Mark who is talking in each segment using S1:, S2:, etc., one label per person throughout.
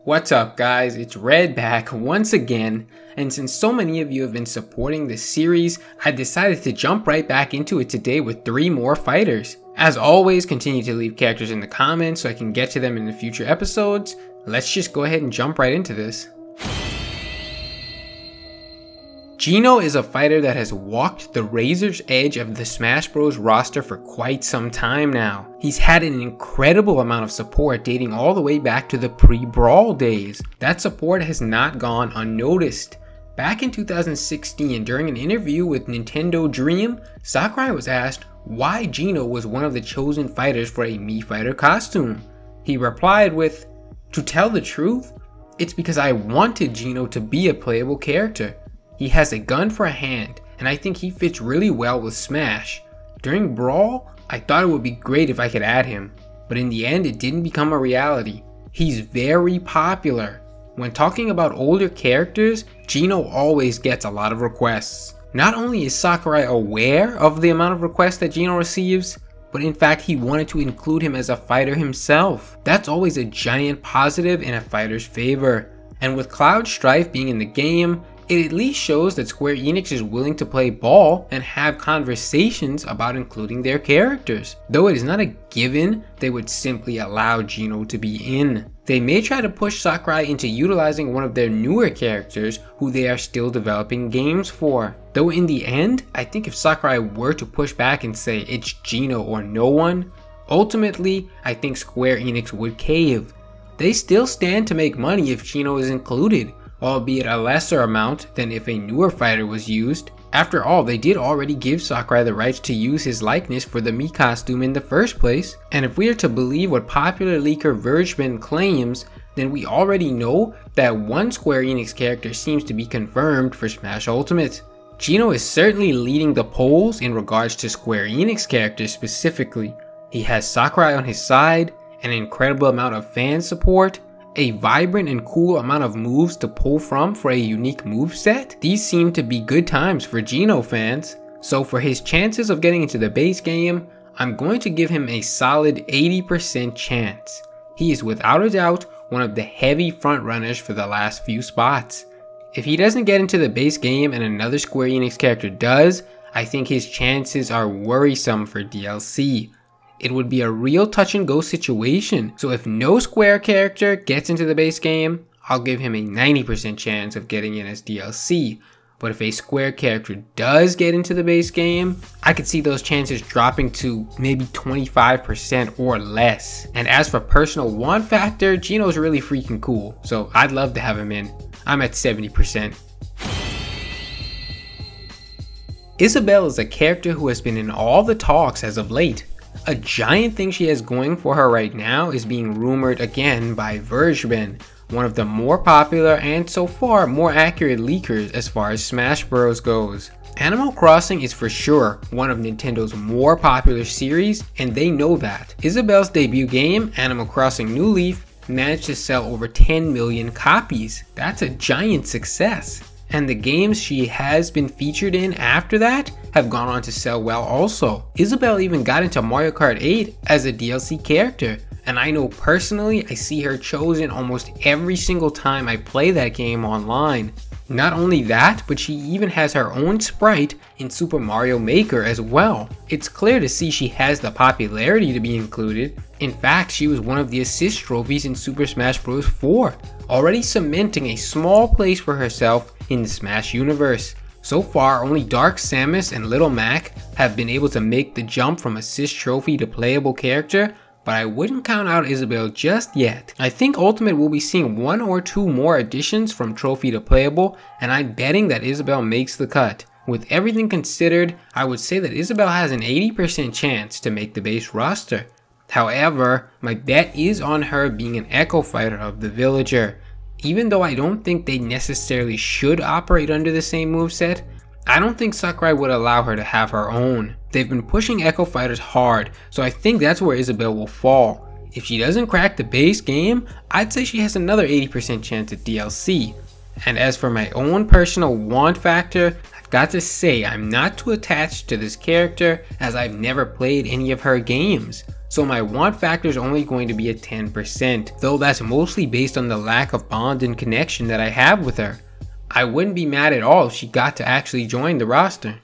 S1: What's up guys, it's Red back once again, and since so many of you have been supporting this series, I decided to jump right back into it today with 3 more fighters. As always, continue to leave characters in the comments so I can get to them in the future episodes. Let's just go ahead and jump right into this. Geno is a fighter that has walked the razor's edge of the Smash Bros roster for quite some time now. He's had an incredible amount of support dating all the way back to the pre-Brawl days. That support has not gone unnoticed. Back in 2016, during an interview with Nintendo Dream, Sakurai was asked why Geno was one of the chosen fighters for a Mii Fighter costume. He replied with, "To tell the truth, it's because I wanted Geno to be a playable character. He has a gun for a hand, and I think he fits really well with Smash. During Brawl, I thought it would be great if I could add him, but in the end it didn't become a reality. He's very popular. When talking about older characters, Geno always gets a lot of requests. Not only is Sakurai aware of the amount of requests that Geno receives, but in fact he wanted to include him as a fighter himself. That's always a giant positive in a fighter's favor. And with Cloud Strife being in the game, it at least shows that Square Enix is willing to play ball and have conversations about including their characters. Though it is not a given they would simply allow Geno to be in. They may try to push Sakurai into utilizing one of their newer characters who they are still developing games for. Though in the end, I think if Sakurai were to push back and say it's Geno or no one, ultimately I think Square Enix would cave. They still stand to make money if Geno is included, albeit a lesser amount than if a newer fighter was used. After all, they did already give Sakurai the rights to use his likeness for the Mii costume in the first place, and if we are to believe what popular leaker Vergebin claims, then we already know that one Square Enix character seems to be confirmed for Smash Ultimate. Geno is certainly leading the polls in regards to Square Enix characters specifically. He has Sakurai on his side, an incredible amount of fan support, a vibrant and cool amount of moves to pull from for a unique moveset. These seem to be good times for Geno fans. So for his chances of getting into the base game, I'm going to give him a solid 80% chance. He is without a doubt one of the heavy front runners for the last few spots. If he doesn't get into the base game and another Square Enix character does, I think his chances are worrisome for DLC. It would be a real touch and go situation, so if no Square character gets into the base game, I'll give him a 90% chance of getting in as DLC. But if a Square character does get into the base game, I could see those chances dropping to maybe 25% or less. And as for personal want factor, Geno's really freaking cool, so I'd love to have him in. I'm at 70%. Isabelle is a character who has been in all the talks as of late. A giant thing she has going for her right now is being rumored again by Vergebin, one of the more popular and so far more accurate leakers as far as Smash Bros goes. Animal Crossing is for sure one of Nintendo's more popular series, and they know that. Isabelle's debut game, Animal Crossing New Leaf, managed to sell over 10 million copies. That's a giant success. And the games she has been featured in after that have gone on to sell well also. Isabelle even got into Mario Kart 8 as a DLC character, and I know personally I see her chosen almost every single time I play that game online. Not only that, but she even has her own sprite in Super Mario Maker as well. It's clear to see she has the popularity to be included. In fact, she was one of the assist trophies in Super Smash Bros. 4, already cementing a small place for herself in the Smash universe. So far, only Dark Samus and Little Mac have been able to make the jump from assist trophy to playable character, but I wouldn't count out Isabelle just yet. I think Ultimate will be seeing 1 or 2 more additions from trophy to playable, and I'm betting that Isabelle makes the cut. With everything considered, I would say that Isabelle has an 80% chance to make the base roster. However, my bet is on her being an Echo Fighter of the Villager. Even though I don't think they necessarily should operate under the same moveset, I don't think Sakurai would allow her to have her own. They've been pushing Echo Fighters hard, so I think that's where Isabelle will fall. If she doesn't crack the base game, I'd say she has another 80% chance at DLC. And as for my own personal want factor, I've got to say I'm not too attached to this character as I've never played any of her games. so my want factor is only going to be at 10%, though that's mostly based on the lack of bond and connection that I have with her. I wouldn't be mad at all if she got to actually join the roster.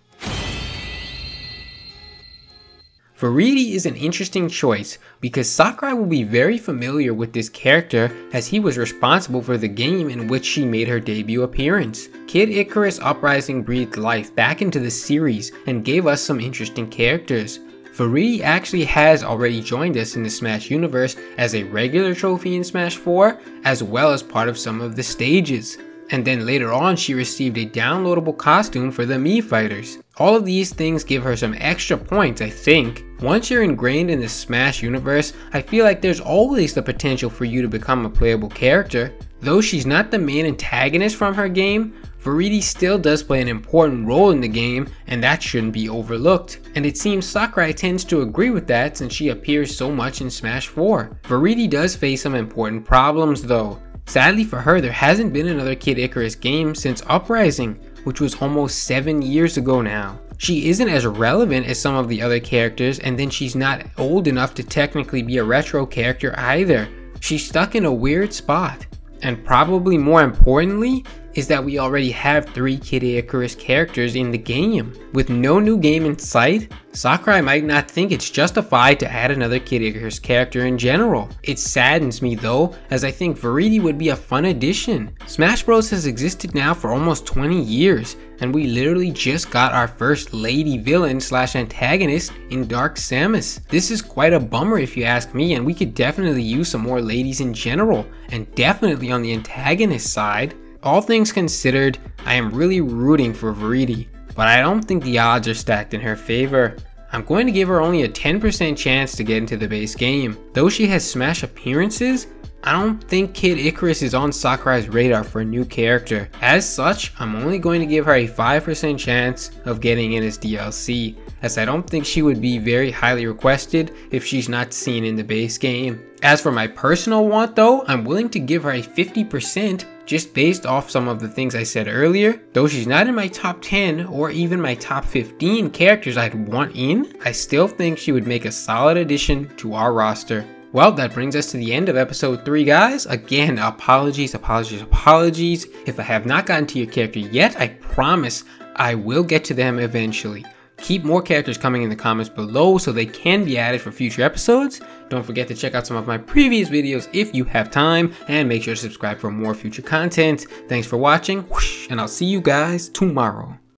S1: Viridi is an interesting choice because Sakurai will be very familiar with this character as he was responsible for the game in which she made her debut appearance. Kid Icarus Uprising breathed life back into the series and gave us some interesting characters. Viridi actually has already joined us in the Smash universe as a regular trophy in Smash 4, as well as part of some of the stages. And then later on she received a downloadable costume for the Mii fighters. All of these things give her some extra points, I think. Once you're ingrained in the Smash universe, I feel like there's always the potential for you to become a playable character. Though she's not the main antagonist from her game, Viridi still does play an important role in the game, and that shouldn't be overlooked. And it seems Sakurai tends to agree with that since she appears so much in Smash 4. Viridi does face some important problems though. Sadly for her, there hasn't been another Kid Icarus game since Uprising, which was almost 7 years ago now. She isn't as relevant as some of the other characters, and then she's not old enough to technically be a retro character either. She's stuck in a weird spot. And probably more importantly, is that we already have 3 Kid Icarus characters in the game. With no new game in sight, Sakurai might not think it's justified to add another Kid Icarus character in general. It saddens me though, as I think Viridi would be a fun addition. Smash Bros has existed now for almost 20 years, and we literally just got our first lady villain slash antagonist in Dark Samus. This is quite a bummer if you ask me, and we could definitely use some more ladies in general, and definitely on the antagonist side. All things considered, I am really rooting for Viridi, but I don't think the odds are stacked in her favor. I'm going to give her only a 10% chance to get into the base game. Though she has Smash appearances, I don't think Kid Icarus is on Sakurai's radar for a new character. As such, I'm only going to give her a 5% chance of getting in as DLC, as I don't think she would be very highly requested if she's not seen in the base game. As for my personal want though, I'm willing to give her a 50% just based off some of the things I said earlier. Though she's not in my top 10 or even my top 15 characters I'd want in, I still think she would make a solid addition to our roster. Well, that brings us to the end of episode 3, guys. Again, apologies if I have not gotten to your character yet. I promise I will get to them eventually. Keep more characters coming in the comments below so they can be added for future episodes. Don't forget to check out some of my previous videos if you have time, and make sure to subscribe for more future content. Thanks for watching, and I'll see you guys tomorrow.